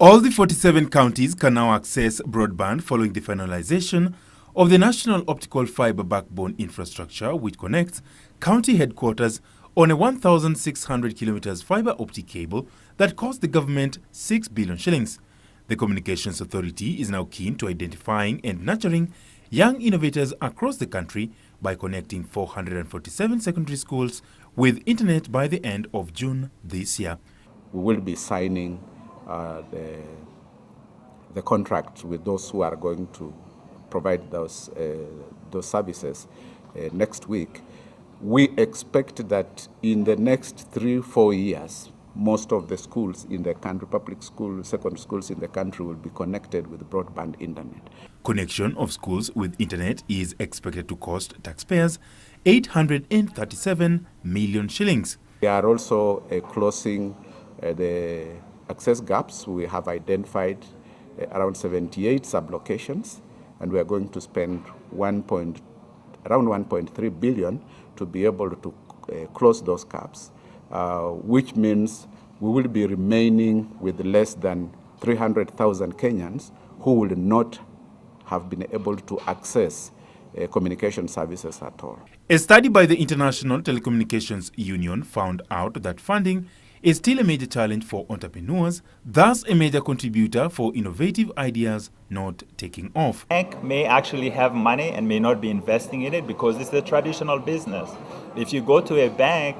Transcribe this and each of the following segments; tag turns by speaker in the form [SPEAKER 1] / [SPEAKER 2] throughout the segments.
[SPEAKER 1] All the 47 counties can now access broadband following the finalization of the National Optical Fiber Backbone Infrastructure, which connects county headquarters on a 1,600 kilometers fiber optic cable that cost the government 6 billion shillings. The Communications Authority is now keen to identifying and nurturing young innovators across the country by connecting 447 secondary schools with internet by the end of June this year.
[SPEAKER 2] We will be signing the contracts with those who are going to provide those services next week. We expect that in the next 3-4 years, most of the schools in the country, public schools, secondary schools in the country, will be connected with broadband internet.
[SPEAKER 1] Connection of schools with internet is expected to cost taxpayers 837 million shillings.
[SPEAKER 2] We are also closing the access gaps. We have identified around 78 sublocations, and we are going to spend around 1.3 billion to be able to close those gaps, which means we will be remaining with less than 300,000 Kenyans who will not have been able to access communication services at all.
[SPEAKER 1] A study by the International Telecommunications Union found out that funding is still a major challenge for entrepreneurs, thus a major contributor for innovative ideas not taking off.
[SPEAKER 3] Bank may actually have money and may not be investing in it because it's the traditional business. If you go to a bank,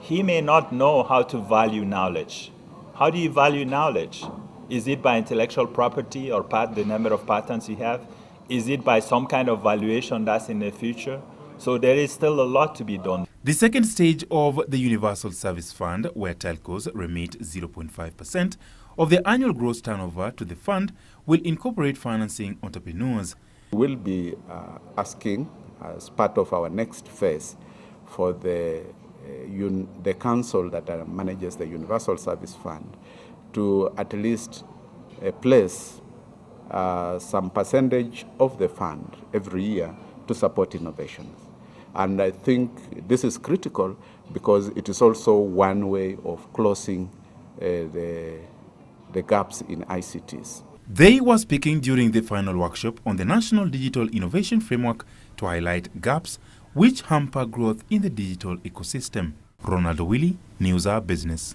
[SPEAKER 3] he may not know how to value knowledge. How do you value knowledge? Is it by intellectual property or the number of patents you have? Is it by some kind of valuation that's in the future? So there is still a lot to be done.
[SPEAKER 1] The second stage of the Universal Service Fund, where telcos remit 0.5% of their annual gross turnover to the fund, will incorporate financing entrepreneurs.
[SPEAKER 2] We will be asking, as part of our next phase, for the council that manages the Universal Service Fund to at least place some percentage of the fund every year to support innovations. And I think this is critical because it is also one way of closing the gaps in ICTs.
[SPEAKER 1] They were speaking during the final workshop on the National Digital Innovation Framework to highlight gaps which hamper growth in the digital ecosystem. Ronald Willie, News Hour Business.